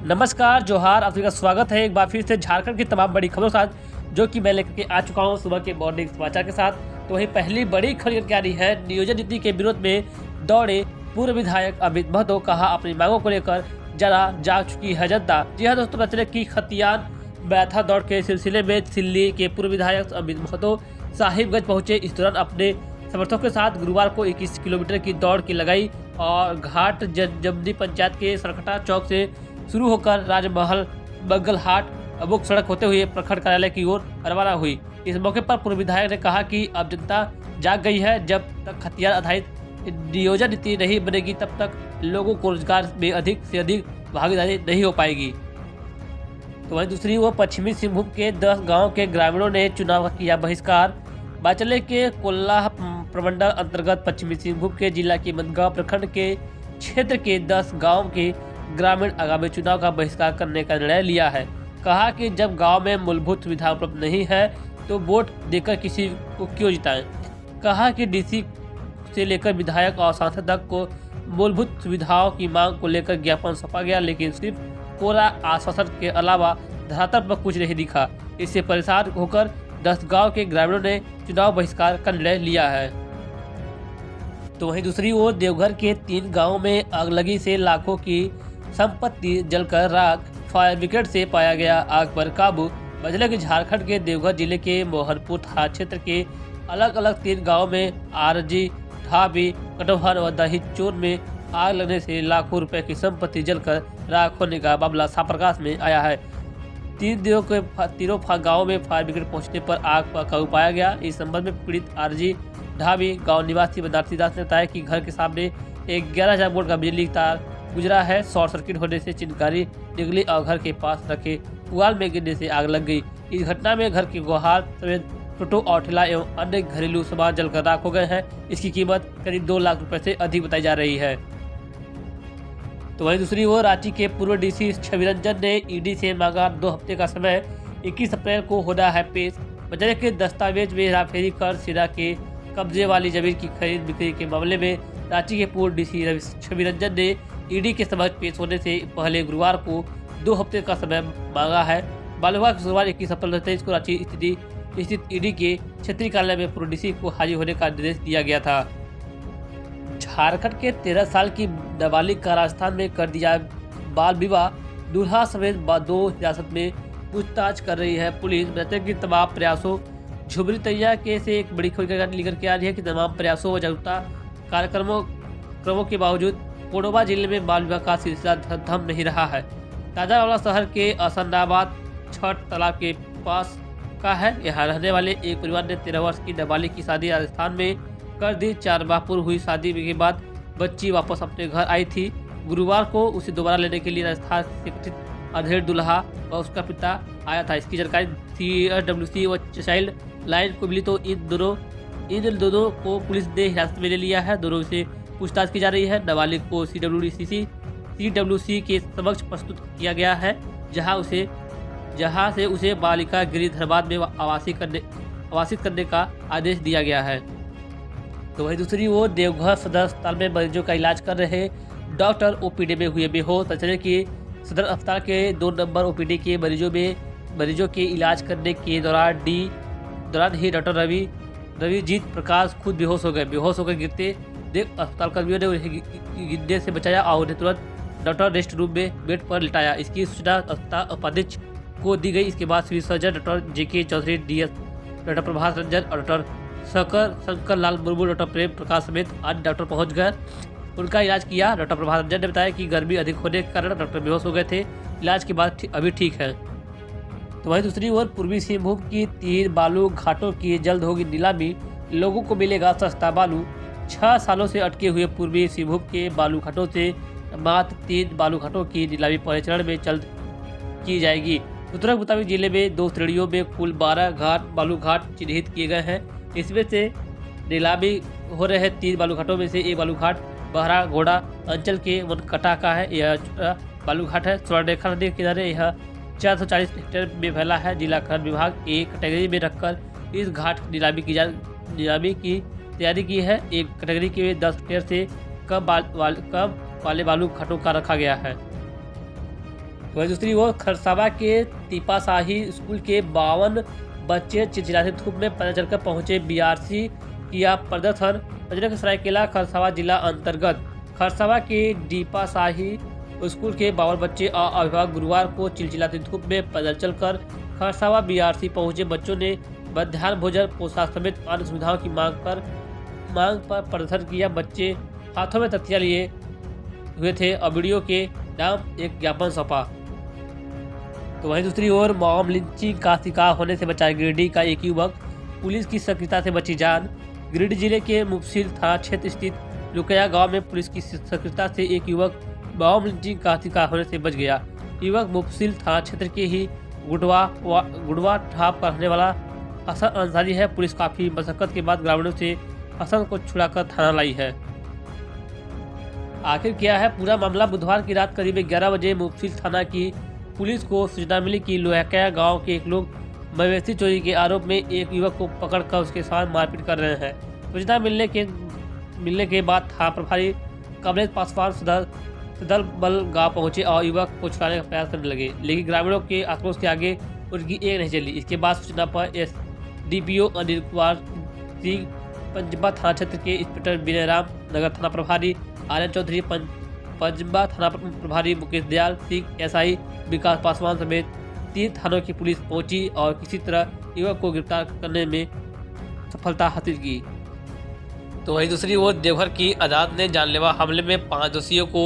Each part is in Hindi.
नमस्कार, जोहार, आप सभी का स्वागत है एक बार फिर से झारखंड की तमाम बड़ी खबरों के साथ, जो कि मैं लेकर के आ चुका हूं सुबह के मॉर्निंग समाचार के साथ। तो वही पहली बड़ी खबर क्या रही है, नियोजन नीति के विरोध में दौड़े पूर्व विधायक अमित महतो, कहा अपनी मांगों को लेकर जरा जाग चुकी है जनता। जी हाँ दोस्तों, बता चले कि खतियान मैराथन दौड़ के सिलसिले में दिल्ली के पूर्व विधायक अमित महतो साहिबगंज पहुंचे। इस दौरान अपने समर्थकों के साथ गुरुवार को 21 किलोमीटर की दौड़ की लगाई और घाट जमदी पंचायत के सरकटा चौक से शुरू होकर राजमहल बगलहाट मुख्य सड़क होते हुए प्रखंड कार्यालय की ओर रवाना हुई। इस मौके पर पूर्व विधायक ने कहा कि अब जनता जाग गई है, जब तक खतियान आधारित नियोजन नीति नहीं बनेगी तब तक लोगों को रोजगार में अधिक से अधिक भागीदारी नहीं हो पाएगी। तो वहीं दूसरी ओर पश्चिमी सिंहभूम के 10 गाँव के ग्रामीणों ने चुनाव का किया बहिष्कार। बाचले के कोल्ला प्रमंडल अंतर्गत पश्चिमी सिंहभूम के जिला के मंदगांव प्रखंड के क्षेत्र के 10 गांव के ग्रामीण आगामी चुनाव का बहिष्कार करने का निर्णय लिया है। कहा कि जब गांव में मूलभूत सुविधा उपलब्ध नहीं है तो वोट देकर किसी को क्यों जिताएं। कहा कि डीसी से लेकर विधायक और सांसद तक को मूलभूत सुविधाओं की मांग को लेकर ज्ञापन सौंपा गया, लेकिन सिर्फ कोरा आश्वासन के अलावा धरातल पर कुछ नहीं दिखा। इससे परेशान होकर 10 गाँव के ग्रामीणों ने चुनाव बहिष्कार का निर्णय लिया है। तो वहीं दूसरी ओर देवघर के 3 गाँव में आगलगी से लाखों की संपत्ति जलकर राख, फायर ब्रिगेड से पाया गया आग पर काबू। बजले के झारखंड के देवघर जिले के मोहनपुर थाना क्षेत्र के अलग अलग 3 गाँव में आरजी, ढाबी, कटोहर व दहीचूर में आग लगने से लाखों रुपए की संपत्ति जलकर राख होने का मामला साप्रकाश में आया है। 3 दिनों के तीनों गाँव में फायर ब्रिगेड पहुंचने पर आग पर काबू पाया गया। इस संबंध में पीड़ित आरजी ढाबी गाँव निवासी बदार्थी दास ने बताया कि घर के सामने एक 11,000 वोल्ट का बिजली तार गुजरा है। शॉर्ट सर्किट होने से चिंगारी निकली और घर के पास रखे पुआल में गिरने से आग लग गई। इस घटना में घर के गोहार समेत टोटो और ठेला एवं अन्य घरेलू सामान जलकर राख हो गए हैं। इसकी कीमत करीब 2 लाख रुपए से अधिक बताई जा रही है। तो वहीं दूसरी ओर रांची के पूर्व डीसी छवि रंजन ने ईडी से मांगा 2 हफ्ते का समय। 21 अप्रैल को होना है पेश। बजट के दस्तावेज में हेराफेरी कर सिरा के कब्जे वाली जमीन की खरीद बिक्री के मामले में रांची के पूर्व डीसी छवि रंजन ने ईडी के समक्ष पेश होने से पहले गुरुवार को 2 हफ्ते का समय मांगा है। बालुवा की शुरुआत 21 अप्रैल 2023 को रांची स्थित ईडी के क्षेत्रीय कार्यालय में पूर्व डीसी को हाजिर होने का निर्देश दिया गया था। झारखंड के 13 साल की नाबालिग का राजस्थान में कर दिया बाल विवाह। दूल्हा समेत 2 हिरासत में पूछताछ कर रही है पुलिस। बताते कि तमाम प्रयासों झुमरी तैया के से एक बड़ी खबर लेकर के आ रही है कि तमाम प्रयासों व जागरूकता कार्यक्रमों के बावजूद कोडरमा जिले में बाल विवाह का सिलसिला थम नहीं रहा है। ताजा मामला शहर के असनाबाद छठ तालाब के पास का है। यहाँ रहने वाले एक परिवार ने 13 वर्ष की नाबालिग की शादी राजस्थान में कर दी। 4 माह पूर्व हुई शादी के बाद बच्ची वापस अपने घर आई थी। गुरुवार को उसे दोबारा लेने के लिए राजस्थान से गठित अधेड़ दुल्हा व उसका पिता आया था। इसकी जानकारी CWC व चाइल्ड लाइन को मिली तो इन दोनों को पुलिस ने हिरासत में ले लिया है। दोनों से पूछताछ की जा रही है। नाबालिग को CWC के समक्ष प्रस्तुत किया गया है, जहां से उसे बालिका गृह धनबाद में आवासित करने का आदेश दिया गया है। तो वहीं दूसरी ओर देवघर सदर अस्पताल में मरीजों का इलाज कर रहे डॉक्टर ओपीडी में हुए बेहोश। चले कि सदर अस्पताल के 2 नंबर ओपीडी के मरीजों के इलाज करने के दौरान ही डॉक्टर रविजीत प्रकाश खुद बेहोश हो गए। गिरते देख अस्पताल कर्मियों ने उन्हें गिरने से बचाया और उन्हें तुरंत डॉक्टर रेस्ट रूम में बेड पर लिटाया। इसकी सूचना अस्पताल उपाध्यक्ष को दी गई। इसके बाद civil surgeon doctor JK Chaudhary, DS doctor Prabhas Ranjan और डॉक्टर शंकर लाल मुर्मू, डॉक्टर प्रेम प्रकाश समेत अन्य डॉक्टर पहुंच गए, उनका इलाज किया। डॉक्टर प्रभास रंजन ने बताया कि गर्मी अधिक होने के कारण डॉक्टर बेहोश हो गए थे। इलाज के बाद अभी ठीक है। तो वहीं दूसरी ओर पूर्वी सिंहभूम की 3 बालू घाटों की जल्द होगी नीलामी। लोगों को मिलेगा सस्ता बालू। 6 सालों से अटके हुए पूर्वी सिंहभूम के बालू घाटों से मात्र 3 बालू घाटों की नीलामी पहले चरण में जल्द की जाएगी। सूत्रों के मुताबिक जिले में 2 श्रेणियों में कुल 12 बालू घाट चिन्हित किए गए हैं। इसमें से नीलामी हो रहे 3 बालू घाटों में से एक बालू घाट बहरा घोड़ा अंचल के वनकटा का है। यह बालू घाट है स्वर्णरेखा नदी के किनारे। यह 440 हेक्टेयर में फैला है। जिला खनन विभाग एक कैटेगरी में रखकर इस घाट नीलामी की तैयारी की है। एक कैटेगरी के 10 हेक्टेयर से कम वाले बालू घाटों का रखा गया है। वहीं दूसरी ओर खरसावा के तिपासाही स्कूल के 52 बच्चे चिलचिलाती धूप में पैदल चलकर पहुंचे। बीआरसी किया प्रदर्शन। अजरक सरायकेला खरसावा जिला अंतर्गत खरसावा के दीपासाही स्कूल के 52 बच्चे और अभिभावक गुरुवार को चिलचिलाती धूप में पैदल चलकर खरसावा बीआरसी पहुंचे। बच्चों ने मध्याह्न भोजन, पोशाक समेत अन्य सुविधाओं की मांग पर प्रदर्शन किया। बच्चे हाथों में तख्तियां लिए हुए थे और वीडियो के नाम एक ज्ञापन सौंपा। तो वहीं दूसरी ओर मॉब लिंचिंग का शिकार होने से बचा गिरिडीह का एक युवक, पुलिस की सक्रियता से बची जान। गिरिडीह जिले के मुफस्सिल थाना क्षेत्र स्थित लुकया गांव में पुलिस की सक्रियता से एक युवक मॉब लिंचिंग का शिकार होने से बच गया। युवक मुफस्सिल थाना क्षेत्र के ही गुड़वा ठाप का रहने वाला हसन अंसारी है। पुलिस काफी मशक्कत के बाद ग्रामीणों से हसन को छुड़ाकर थाना लाई है। आखिर क्या है पूरा मामला? बुधवार की रात करीब 11 बजे मुफस्सिल थाना की पुलिस को सूचना मिली कि लोहकया गांव के एक लोग मवेशी चोरी के आरोप में एक युवक को पकड़कर उसके साथ मारपीट कर रहे हैं। सूचना मिलने के बाद थाना प्रभारी कमलेश पासवान सदर बल गांव पहुंचे और युवक को छुड़ाने का प्रयास करने लगे, लेकिन ग्रामीणों के आक्रोश के आगे उनकी एक नहीं चली। इसके बाद सूचना पर एसडीपीओ अनिल कुमार सिंह, पंजबा थाना क्षेत्र के इंस्पेक्टर विनय राम, नगर थाना प्रभारी आर्यन चौधरी, पंजबा थाना प्रभारी मुकेश दयाल सिंह, एसआई विकास पासवान समेत 3 थानों की पुलिस पहुंची और किसी तरह युवक को गिरफ्तार करने में सफलता हासिल की। तो वहीं दूसरी ओर देवघर की अदालत ने जानलेवा हमले में 5 दोषियों को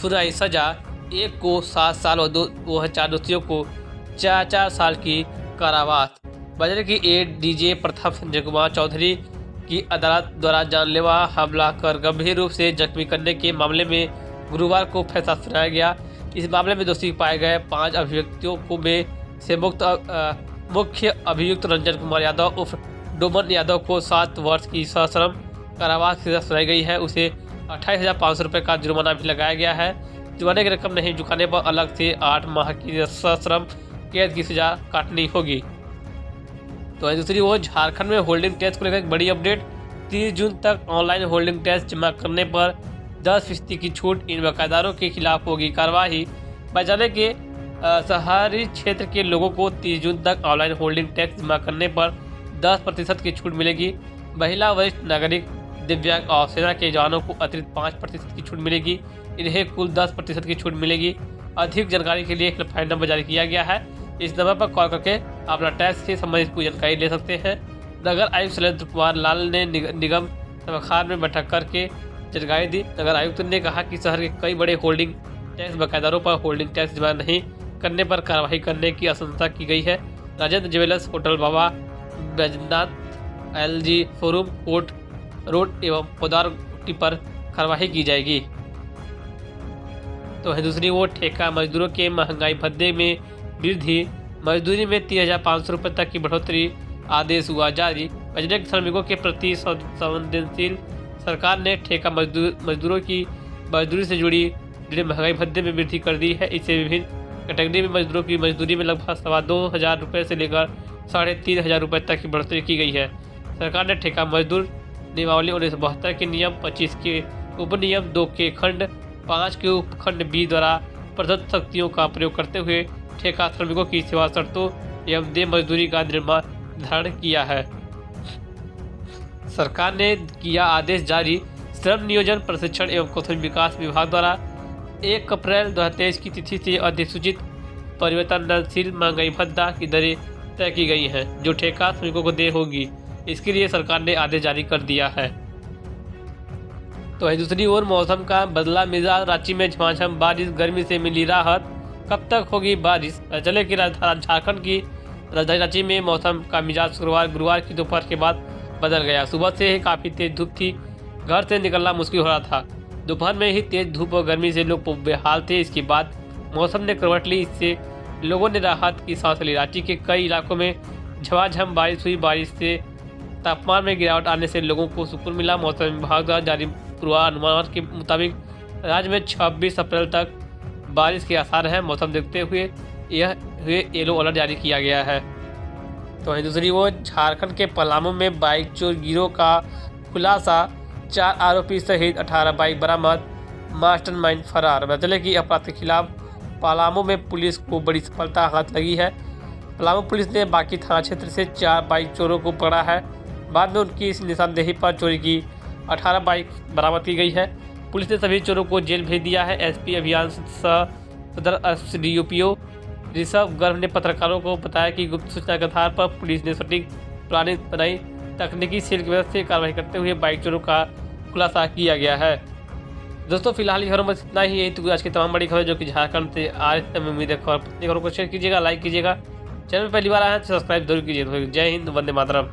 सुनाई सजा। एक को 7 साल और 4 दोषियों को 4 साल की कारावास। बजर की एडीजे प्रथम संजय कुमार चौधरी की अदालत द्वारा जानलेवा हमला कर गंभीर रूप से जख्मी करने के मामले में गुरुवार को फैसला सुनाया गया। इस मामले में दोषी पाए गए 5 अभियुक्तों को में से मुख्य अभियुक्त रंजन कुमार यादव उर्फ डोमन यादव को 7 वर्ष की सश्रम कारावास की सजा सुनाई गई है। उसे 28,500 रुपये का जुर्माना भी लगाया गया है। जुर्माने की रकम नहीं चुकाने पर अलग से 8 माह की सश्रम कैद की सजा काटनी होगी। तो दूसरी ओर झारखंड में होल्डिंग टैक्स को लेकर एक बड़ी अपडेट। 30 जून तक ऑनलाइन होल्डिंग टैक्स जमा करने पर 10% की छूट। इन बकायेदारों के खिलाफ होगी कार्रवाई। बचाने के शहरी क्षेत्र के लोगों को 30 जून तक ऑनलाइन होल्डिंग टैक्स जमा करने पर 10% की छूट मिलेगी। महिला, वरिष्ठ नागरिक, दिव्यांग और सेना के जवानों को अतिरिक्त 5% की छूट मिलेगी। इन्हें कुल 10% की छूट मिलेगी। अधिक जानकारी के लिए हेल्पलाइन नंबर जारी किया गया है। इस नंबर पर कॉल करके अपना टैक्स से संबंधित पूरी जानकारी ले सकते हैं। नगर आयुक्त शैलेंद्र कुमार लाल ने निगम सभागार में बैठक करके जानकारी दी। नगर आयुक्त ने कहा कि शहर के कई बड़े होल्डिंग टैक्स बकायेदारों पर होल्डिंग टैक्स जमा नहीं करने पर कार्रवाई करने की आशंका की गई है। Rajendra jewellers, hotel Baba Baijnath, LG showroom, court road एवं पौदार गुट्टी पर कार्रवाई की जाएगी। तो दूसरी ओर ठेका मजदूरों के महंगाई भत्ते में वृद्धि। मजदूरी में 3,500 रुपये तक की बढ़ोतरी आदेश हुआ जारी। बजट श्रमिकों के प्रति संवेदनशील सरकार ने ठेका मजदूरों की मजदूरी से जुड़ी महंगाई भत्ते में वृद्धि कर दी है। इससे विभिन्न कैटेगरी में मजदूरों की मजदूरी में लगभग 2,500 रुपये से लेकर 3,500 रुपये तक की बढ़ोतरी की गई है। सरकार ने ठेका मजदूर नियमावली 1972 के नियम 25 के उपनियम 2 के खंड 5 के उपखंड बी द्वारा प्रदत्त शक्तियों का प्रयोग करते हुए ठेका श्रमिकों की सेवा शर्तों एवं देय मजदूरी का निर्धारण किया है। सरकार ने किया आदेश जारी। श्रम नियोजन, प्रशिक्षण एवं कौशल विकास विभाग द्वारा 1 अप्रैल 2023 की तिथि से अधिसूचित परिवर्तनशील महंगाई भत्ता की दरें तय की गई हैं, जो ठेका श्रमिकों को देय होगी। इसके लिए सरकार ने आदेश जारी कर दिया है। तो दूसरी ओर मौसम का बदला मिजाज। रांची में झमाझम बारिश, गर्मी से मिली राहत। कब तक होगी बारिश? चले कि झारखंड की राजधानी रांची में मौसम का मिजाज गुरुवार की दोपहर के बाद बदल गया। सुबह से ही काफ़ी तेज धूप थी, घर से निकलना मुश्किल हो रहा था। दोपहर में ही तेज धूप और गर्मी से लोग बेहाल थे। इसके बाद मौसम ने करवट ली, इससे लोगों ने राहत की सांस ली। रांची के कई इलाकों में झमाझम बारिश हुई। बारिश से तापमान में गिरावट आने से लोगों को सुकून मिला। मौसम विभाग द्वारा जारी पूर्वानुमान के मुताबिक राज्य में 26 अप्रैल तक बारिश के आसार हैं। मौसम देखते हुए येलो अलर्ट जारी किया गया है। तो दूसरी ओर झारखंड के पलामू में बाइक चोर गिरोह का खुलासा। 4 आरोपी सहित 18 बाइक बरामद, मास्टरमाइंड फरार। बदले की अपराध के खिलाफ पलामू में पुलिस को बड़ी सफलता हाथ लगी है। पलामू पुलिस ने बाकी थाना क्षेत्र से 4 बाइक चोरों को पकड़ा है। बाद में उनकी इस निशानदेही पर चोरी की 18 बाइक बरामद की गई है। पुलिस ने सभी चोरों को जेल भेज दिया है। एसपी अभियान सदर DOPO ऋषभ गर्ग ने पत्रकारों को बताया कि गुप्त सूचना के आधार पर पुलिस ने सटीक प्लानिंग बनाई। तकनीकी सेल की मदद से कार्रवाई करते हुए बाइक चोरों का खुलासा किया गया है। दोस्तों फिलहाल खबरों में इतना ही है। तो आज की तमाम बड़ी खबर जो कि झारखंड से आज तक उम्मीद है खबरों को शेयर कीजिएगा, लाइक कीजिएगा। चैनल पर पहली बार आए हैं तो सब्सक्राइब जरूर कीजिए। जय हिंद, वंदे मातरम।